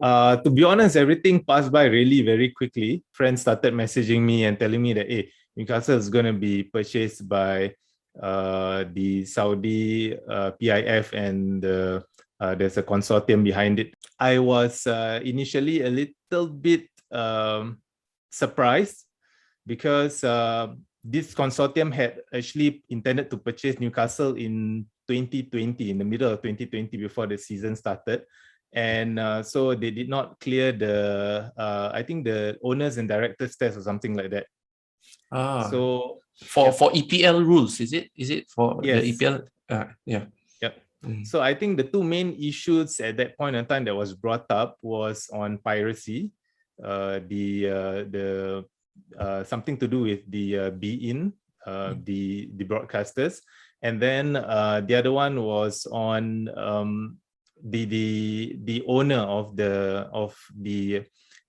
To be honest, everything passed by really very quickly. Friends started messaging me and telling me that, hey, Newcastle is going to be purchased by the Saudi PIF, and there's a consortium behind it. I was initially a little bit surprised because this consortium had actually intended to purchase Newcastle in 2020, in the middle of 2020, before the season started. And so they did not clear the, I think the owners and directors test or something like that. So for EPL rules, is it for yes. the EPL? Yeah. Yep. So I think the two main issues at that point in time that was brought up was on piracy, the something to do with the be-in, the broadcasters, and then the other one was on the owner of the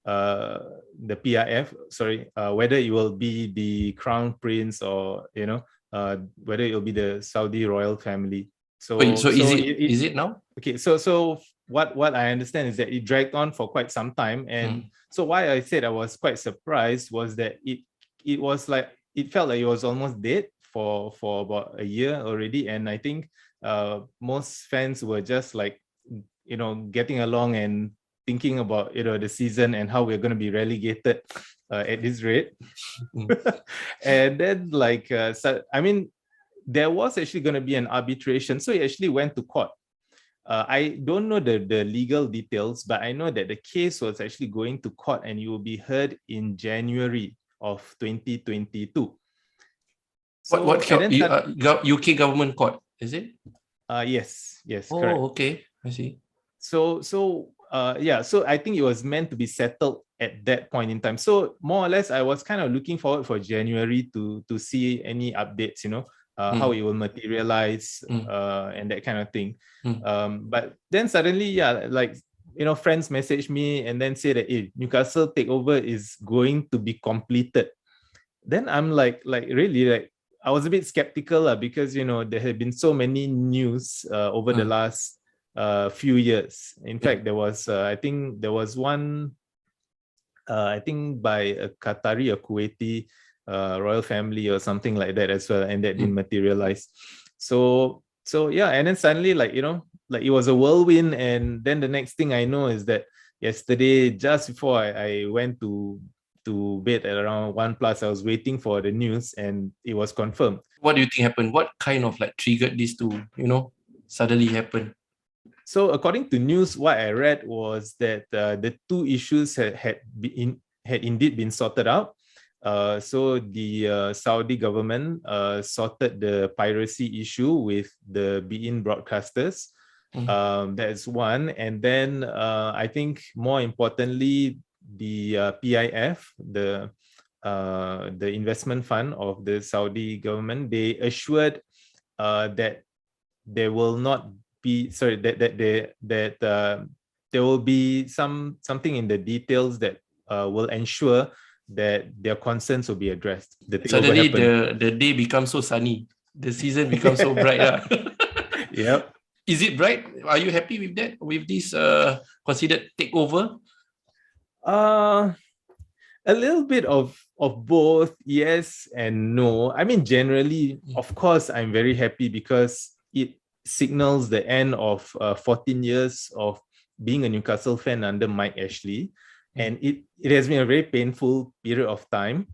PIF, sorry, whether it will be the Crown Prince or whether it will be the Saudi royal family. So is it now? Okay, so what I understand is that it dragged on for quite some time, and so why I said I was quite surprised was that it was like it felt like it was almost dead for about a year already, and I think most fans were just like getting along and thinking about the season and how we're going to be relegated at this rate. And then so, I mean, there was actually going to be an arbitration, so it actually went to court. I don't know the legal details, but I know that the case was actually going to court and it will be heard in January of 2022. So, what UK government court, is it? Yes, oh, correct. Okay, I see. So yeah, so I think it was meant to be settled at that point in time. So more or less, I was kind of looking forward for January to see any updates, how it will materialize and that kind of thing. But then suddenly, yeah, friends message me and then say that Newcastle takeover is going to be completed. Then I'm like really, I was a bit skeptical because there had been so many news over the last few years. In fact, there was I think there was one I think by a Qatari or Kuwaiti royal family or something like that as well, and that didn't materialize. So yeah, and then suddenly it was a whirlwind, and then the next thing I know is that yesterday, just before I went to bed at around 1+, I was waiting for the news and it was confirmed. What do you think happened? What kind of triggered this to suddenly happen? So according to news, what I read was that the two issues had indeed been sorted out. So the Saudi government sorted the piracy issue with the be-in broadcasters. That's one. And then I think more importantly, the PIF, the investment fund of the Saudi government, they assured that there will not be that there will be something in the details that will ensure that their concerns will be addressed. Suddenly the day becomes so sunny, the season becomes so bright. Yep. Is it bright? Are you happy with that, with this considered takeover? A little bit of both, yes and no. I mean, generally, of course, I'm very happy because it signals the end of 14 years of being a Newcastle fan under Mike Ashley, and it has been a very painful period of time.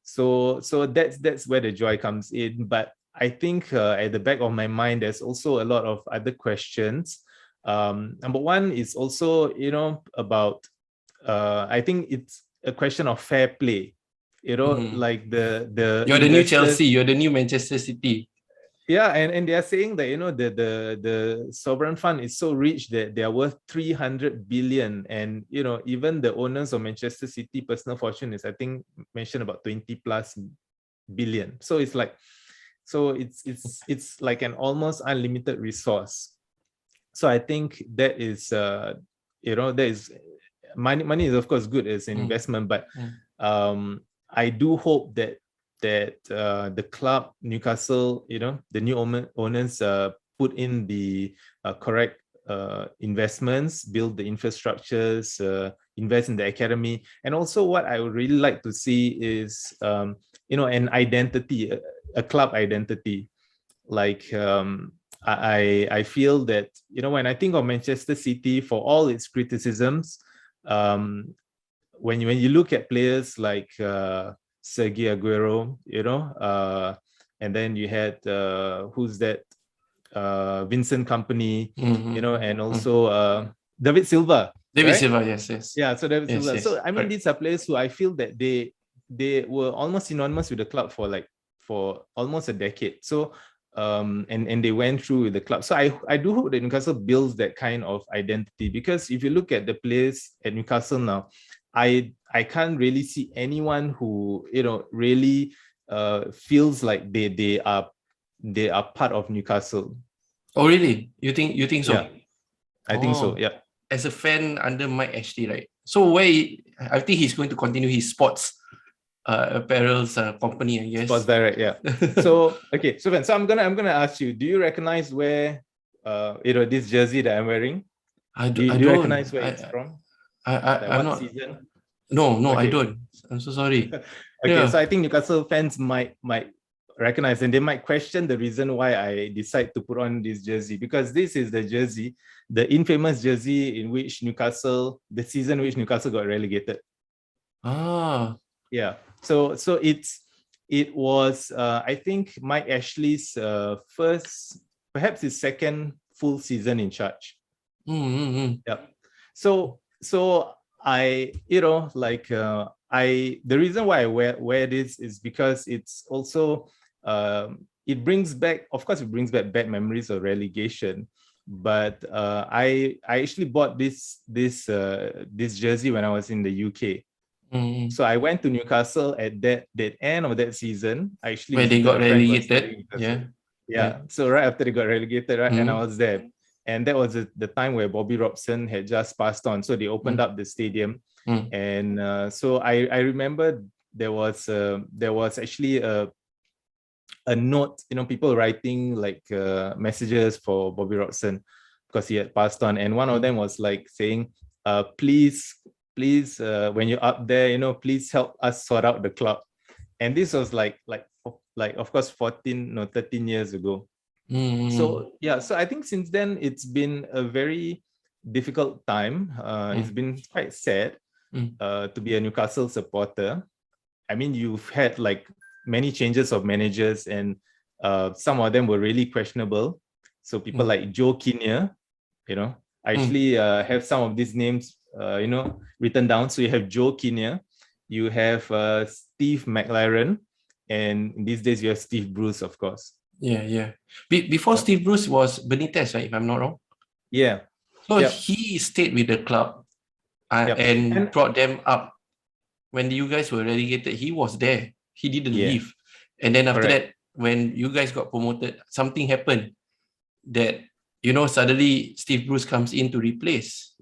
So that's where the joy comes in. But I think at the back of my mind, there's also a lot of other questions. Number one is also about I think it's a question of fair play. Like the you're the new Chelsea, you're the new Manchester City. Yeah, and they are saying that the sovereign fund is so rich that they are worth 300 billion, and even the owners of Manchester City personal fortune is, I think, mentioned about 20+ billion. So it's like, it's like an almost unlimited resource. So I think that is that is money is of course good as an investment, but I do hope that the club Newcastle, the new owners put in the correct investments, build the infrastructures, invest in the academy. And also what I would really like to see is, an identity, a club identity. Like, I feel that, when I think of Manchester City, for all its criticisms, when you look at players like Sergio Aguero, and then you had who's that? Vincent Company, and also David Silva. David right? Silva, yes. Yeah, so David Yes, Silva. yes. So I mean, Correct. these are players who I feel that they were almost synonymous with the club for almost a decade. So and they went through with the club. So I do hope that Newcastle builds that kind of identity, because if you look at the players at Newcastle now, I can't really see anyone who really feels like they are part of Newcastle. Oh, really? You think so? Yeah, I think so. Oh. Yeah. As a fan under Mike Ashley, right? So I think he's going to continue his sports apparels company, I guess. Sports Direct, yeah. So okay, so I'm gonna ask you, do you recognize where this jersey that I'm wearing? Do you recognize where it's from? I'm not. Season? No, Okay. I don't. I'm so sorry. Okay, so I think Newcastle fans might recognize, and they might question the reason why I decide to put on this jersey, because this is the jersey, the infamous jersey in which the season in which Newcastle got relegated. Ah. Yeah. So it was I think Mike Ashley's first, perhaps his second full season in charge. Yeah. So I the reason why I wear this is because it's also it brings back bad memories of relegation. But I actually bought this jersey when I was in the UK. So I went to Newcastle at that end of that season. I actually where they got relegated. Yeah. So right after they got relegated, right, and I was there, and that was the time where Bobby Robson had just passed on. So they opened up the stadium, and so I remember there was actually a note, people writing like messages for Bobby Robson because he had passed on, and one of them was like saying, please, when you're up there, please help us sort out the club. And this was like of course 13 years ago. So yeah, so I think since then it's been a very difficult time. It's been quite sad to be a Newcastle supporter. I mean, you've had like many changes of managers, and some of them were really questionable. So people like Joe Kinnear, I actually have some of these names written down. So you have Joe Kinnear, you have Steve McLaren, and these days you have Steve Bruce, of course. Yeah. Before Steve Bruce was Benitez, right? If I'm not wrong. Yeah. So he stayed with the club and brought them up. When you guys were relegated, he was there. He didn't leave. And then after that, when you guys got promoted, something happened that, suddenly Steve Bruce comes in to replace,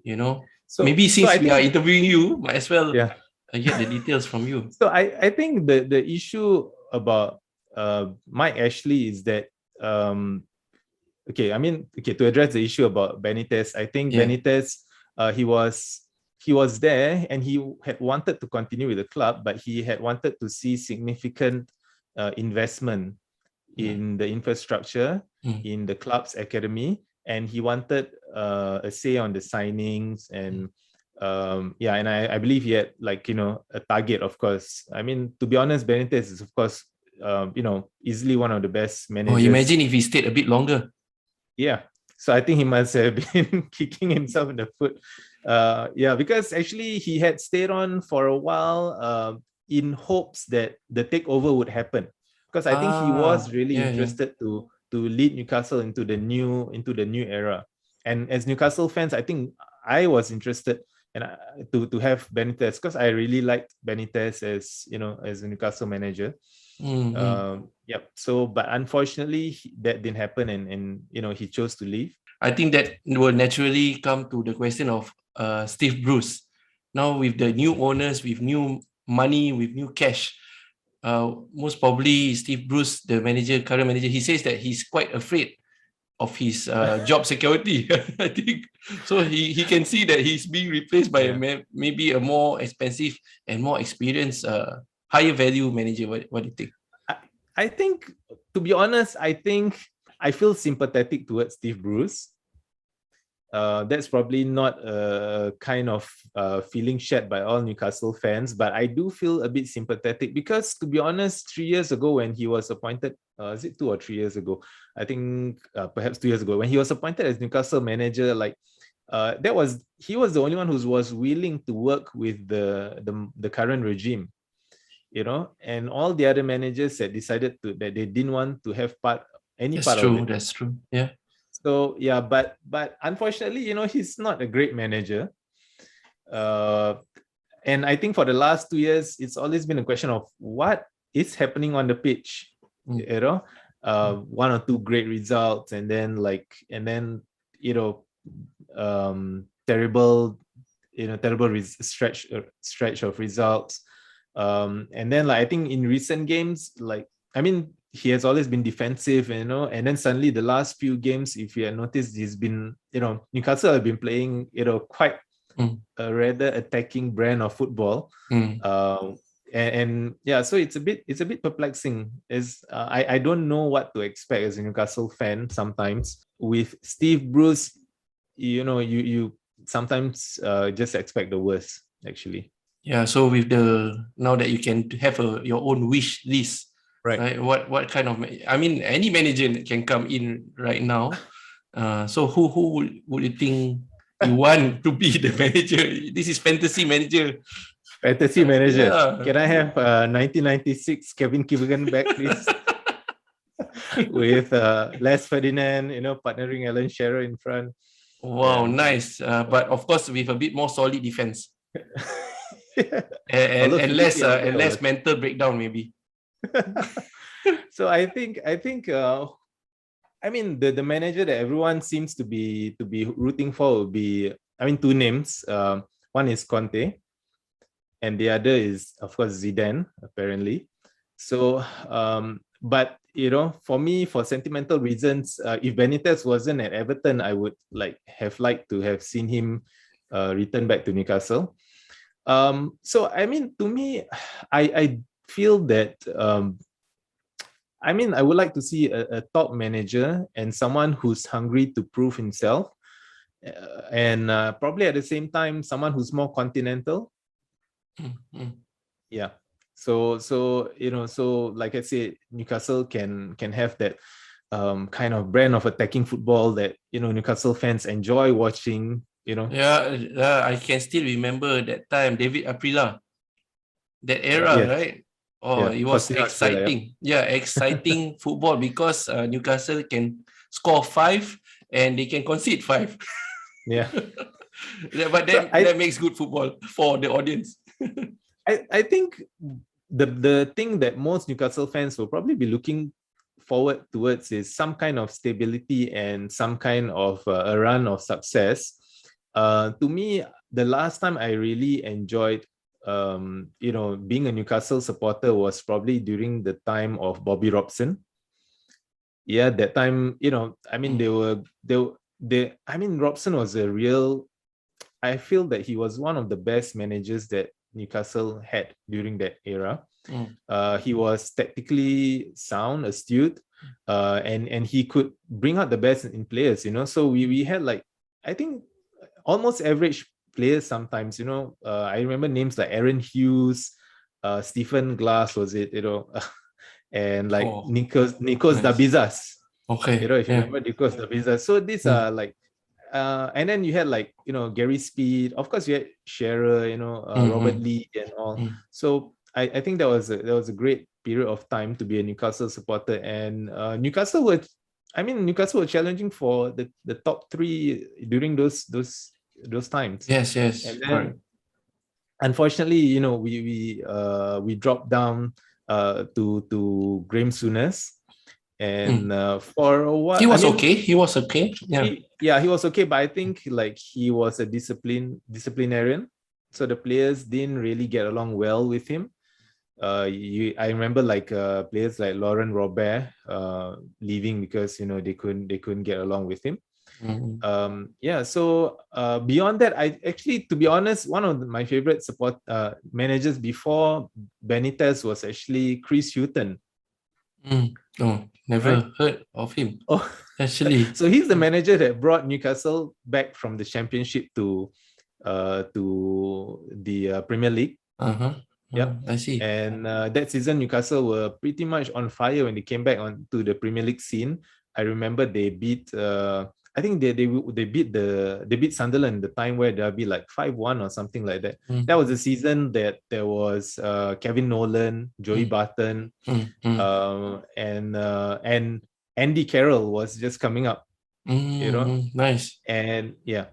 So maybe since we are interviewing you, might as well get the details from you. So I think the issue about Mike Ashley is that, to address the issue about Benitez, I think Benitez, he was there and he had wanted to continue with the club, but he had wanted to see significant investment in the infrastructure, in the club's academy, and he wanted a say on the signings, and and I believe he had a target, of course. I mean, to be honest, Benitez is of course easily one of the best managers. Oh, imagine if he stayed a bit longer. Yeah. So I think he must have been kicking himself in the foot. Because actually he had stayed on for a while in hopes that the takeover would happen. Because I think he was really interested to lead Newcastle into the new era. And as Newcastle fans, I think I was interested to have Benitez, because I really liked Benitez as a Newcastle manager. So but unfortunately that didn't happen, and he chose to leave. I think that will naturally come to the question of Steve Bruce. Now with the new owners, with new money, with new cash, most probably Steve Bruce, the current manager, he says that he's quite afraid of his job security. I think so. He can see that he's being replaced by maybe a more expensive and more experienced, higher value manager. What do you think? I think, to be honest, I feel sympathetic towards Steve Bruce. That's probably not a kind of feeling shared by all Newcastle fans, but I do feel a bit sympathetic because, to be honest, 3 years ago when he was appointed, is it 2 or 3 years ago? I think perhaps 2 years ago when he was appointed as Newcastle manager, he was the only one who was willing to work with the current regime, and all the other managers had decided that they didn't want to have any part of it. That's true. Yeah. So yeah, but unfortunately, he's not a great manager. And I think for the last 2 years, it's always been a question of what is happening on the pitch. One or two great results, and then terrible stretch of results. And then I think in recent games, he has always been defensive, and then suddenly the last few games, if you have noticed, he's been, Newcastle have been playing, quite a rather attacking brand of football. And so it's a bit perplexing. I don't know what to expect as a Newcastle fan sometimes. With Steve Bruce, you sometimes just expect the worst, actually. Yeah, so now that you can have your own wish list, right? What kind of, any manager can come in right now. So who would you think you want to be the manager? This is fantasy manager. Fantasy manager. Yeah. Can I have 1996 Kevin Keegan back, please? With Les Ferdinand, partnering Alan Shearer in front. Wow, nice. But of course, with a bit more solid defense. and less mental breakdown, maybe. So I think the manager that everyone seems to be rooting for would be, two names. One is Conte, and the other is, of course, Zidane, apparently. So but for me, for sentimental reasons, if Benitez wasn't at Everton, I would have liked to have seen him return back to Newcastle. So to me, I feel that I would like to see a top manager and someone who's hungry to prove himself, and probably at the same time someone who's more continental. Yeah. So like I said, Newcastle can have that kind of brand of attacking football that Newcastle fans enjoy watching. Yeah, I can still remember that time, David Aprila, that era, right? Oh, it was exciting. Exciting football because Newcastle can score 5 and they can concede 5. Yeah. But that makes good football for the audience. I think the thing that most Newcastle fans will probably be looking forward towards is some kind of stability and some kind of a run of success. To me, the last time I really enjoyed being a Newcastle supporter was probably during the time of Bobby Robson. Yeah, that time, Robson was a real, I feel that he was one of the best managers that Newcastle had during that era. He was tactically sound, astute, and he could bring out the best in players, So we had I think almost average players sometimes, I remember names like Aaron Hughes, Stephen Glass, was it, and Nikos nice. Dabizas. Okay. If you remember Nikos Dabizas. So these are and then you had Gary Speed, of course you had Shearer, Robert Lee and all. So I think that was a great period of time to be a Newcastle supporter, and Newcastle were challenging for the top 3 during those times. Yes. And then, unfortunately, we dropped down to Graham Souness, and for a while he was okay. He was okay. Yeah. He was okay, but I think he was a disciplinarian, so the players didn't really get along well with him. I remember like players like Laurent Robert leaving because they couldn't get along with him. So beyond that, I actually, to be honest, one of my favorite support managers before Benitez was actually Chris Hughton. Oh, never heard of him. Oh, actually. So he's the manager that brought Newcastle back from the Championship to the Premier League. Yep, I see. And that season, Newcastle were pretty much on fire when they came back onto the Premier League scene. I remember they beat. I think they beat Sunderland the time where they'll be like 5-1 or something like that. That was the season that there was Kevin Nolan, Joey Barton, and Andy Carroll was just coming up. Nice. And yeah.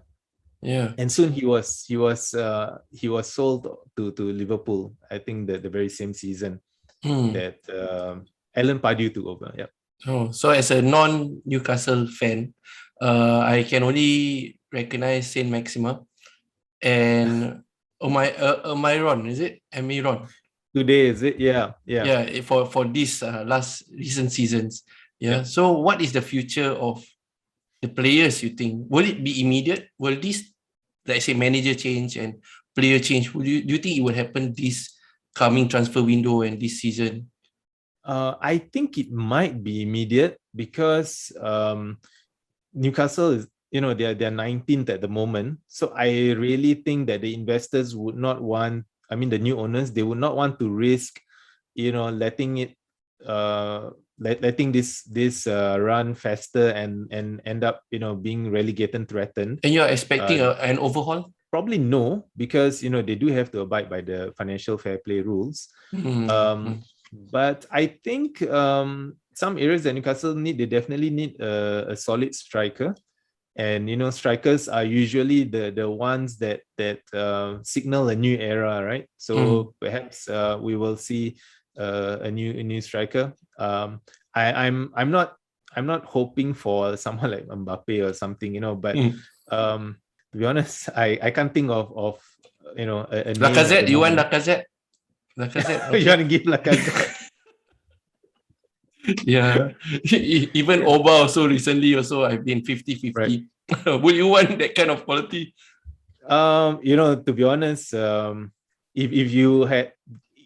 And soon he was sold to Liverpool. I think the very same season that Alan Pardew took over. Yeah. So as a non-Newcastle fan, I can only recognize Saint Maxima and Amiron. Is it Amiron? Today, is it? Yeah. For this recent seasons. So what is the future of the players, you think? Will it be immediate? Will this, let's say, manager change and player change, do you think it will happen this coming transfer window and this season? I think it might be immediate because Newcastle is, they're 19th at the moment. So I really think that the investors would not want, the new owners, they would not want to risk, letting it letting this run faster and end up being relegated and threatened. And you're expecting an overhaul? Probably no, because they do have to abide by the financial fair play rules. But I think some areas that Newcastle need, they definitely need a solid striker. And strikers are usually the ones that signal a new era, right? So perhaps we will see a new striker. I'm not hoping for someone like Mbappe or something, but to be honest, I can't think of a Lacazette. You want Lacazette? Okay. You want to give Lacazette? Yeah. Even Oba also recently I've been 50-50. Right. Would you want that kind of quality? To be honest, if you had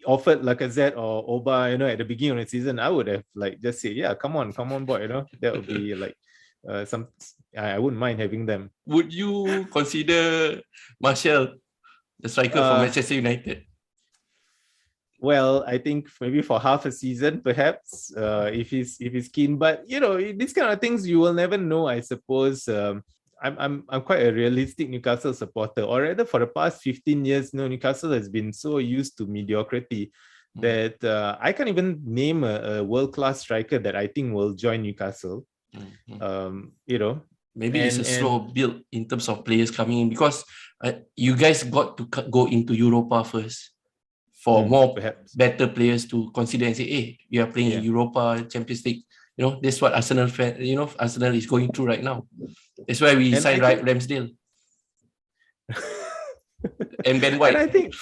offered Lacazette or Oba, at the beginning of the season, I would have just said, yeah, come on, boy, that would be I wouldn't mind having them. Would you consider Martial, the striker for Manchester United? Well, I think maybe for half a season, perhaps, if he's keen. But these kind of things you will never know, I suppose. I'm quite a realistic Newcastle supporter, or rather, for the past 15 years, Newcastle has been so used to mediocrity that I can't even name a world-class striker that I think will join Newcastle. Maybe it's a slow build in terms of players coming in, because you guys got to go into Europa first for more perhaps better players to consider and say, hey, we are playing in Europa, Champions League. That's what Arsenal Arsenal is going through right now. That's why we signed Ramsdale. And Ben White. And I think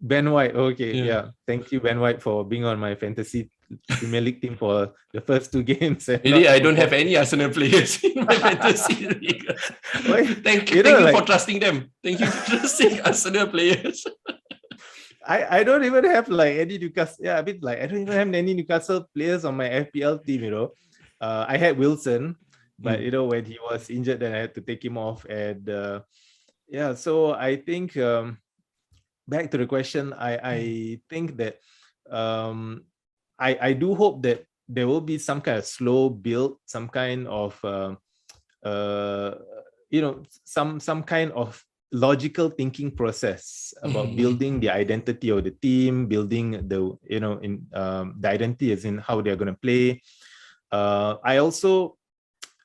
Ben White, okay, yeah. Thank you, Ben White, for being on my fantasy Premier League team for the first 2 games. Really, I don't have any Arsenal players in my fantasy league. Thank you for trusting them. Thank you for trusting Arsenal players. I don't even have any Newcastle. Yeah, I don't even have any Newcastle players on my FPL team. I had Wilson, but when he was injured, then I had to take him off. And so I think back to the question, I think that I do hope that there will be some kind of slow build, some kind of some kind of logical thinking process about building the identity of the team, building the the identity as in how they're going to play. I also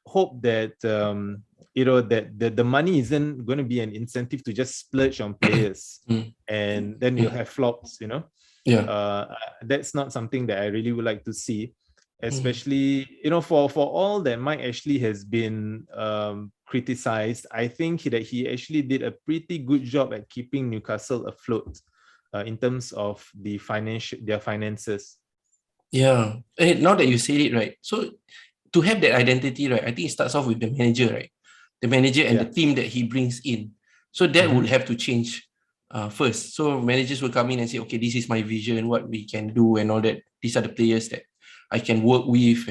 hope that that the money isn't going to be an incentive to just splurge on players and then you'll have flops. That's not something that I really would like to see, especially for all that Mike Ashley has been criticized. I think that he actually did a pretty good job at keeping Newcastle afloat in terms of their finances. Yeah. Now that you said it, right? So to have that identity, right, I think it starts off with the manager, right? The manager and the team that he brings in. So that would have to change first. So managers will come in and say, okay, this is my vision, what we can do and all that. These are the players that I can work with,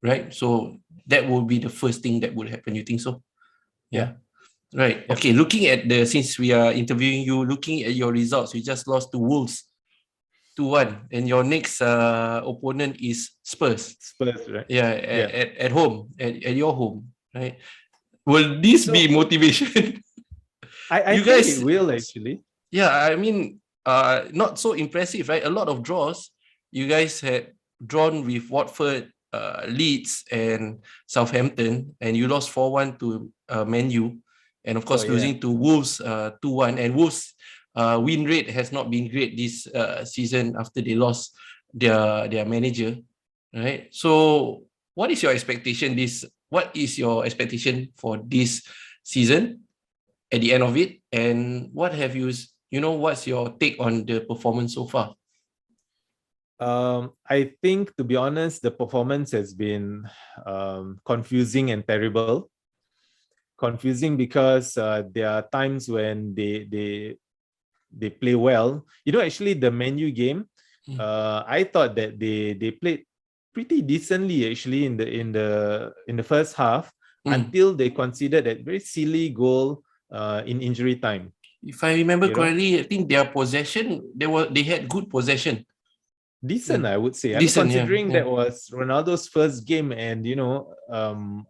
right? So that will be the first thing that would happen. You think so? Yeah. Right. Yep. Okay. Since we are interviewing you, looking at your results, you just lost to Wolves 2-1, and your next opponent is Spurs. Spurs, right? Yeah, at home, at your home, right? Will this be motivation? I think it will actually. Yeah, I mean, not so impressive, right? A lot of draws. You guys had drawn with Watford, Leeds, and Southampton, and you lost 4-1 to Man U, and of course losing to Wolves 2-1. And Wolves' win rate has not been great this season after they lost their manager, right? So, what is your expectation? What is your expectation for this season at the end of it? And what have what's your take on the performance so far? I think, to be honest, the performance has been confusing and terrible. Confusing because there are times when they play well. Actually, the Man U game, I thought that they played pretty decently actually in the first half until they conceded that very silly goal in injury time. If I remember correctly, I think their possession, they had good possession. Decent, I would say. Considering that was Ronaldo's first game, and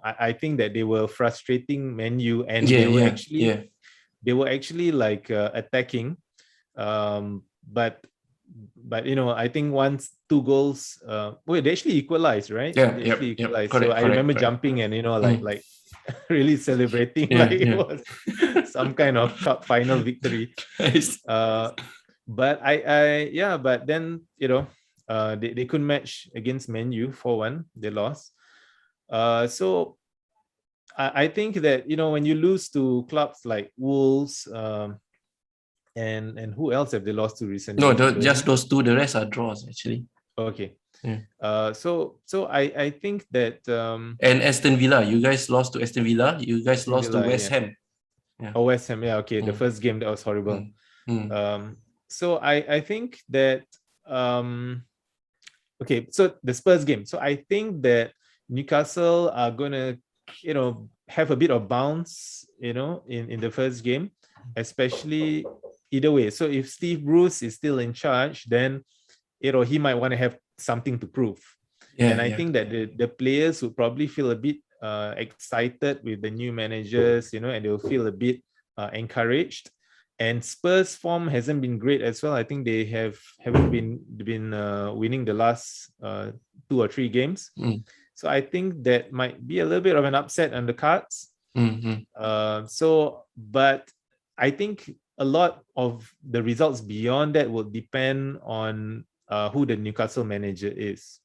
I think that they were frustrating Man U, and they were actually like attacking, but I think once 2 goals, they actually equalized, right? They actually equalized. So I remember jumping and like really celebrating it was some kind of cup final victory. Nice. But but then they couldn't match against Man U 4-1. They lost. So I think that when you lose to clubs like Wolves, and who else have they lost to recently? No, just those two. The rest are draws actually. Okay. So I think that and Aston Villa, you guys lost to Aston Villa. You guys lost to West Ham. Oh, West Ham. Yeah. Okay. The first game that was horrible. So I think that okay. So the Spurs game. So I think that Newcastle are gonna have a bit of bounce in the first game, especially either way. So if Steve Bruce is still in charge, then he might want to have something to prove. I think that the players would probably feel a bit excited with the new managers, and they'll feel a bit encouraged. And Spurs' form hasn't been great as well. I think they haven't been winning the last 2 or 3 games. So I think that might be a little bit of an upset on the cards. But I think a lot of the results beyond that will depend on who the Newcastle manager is.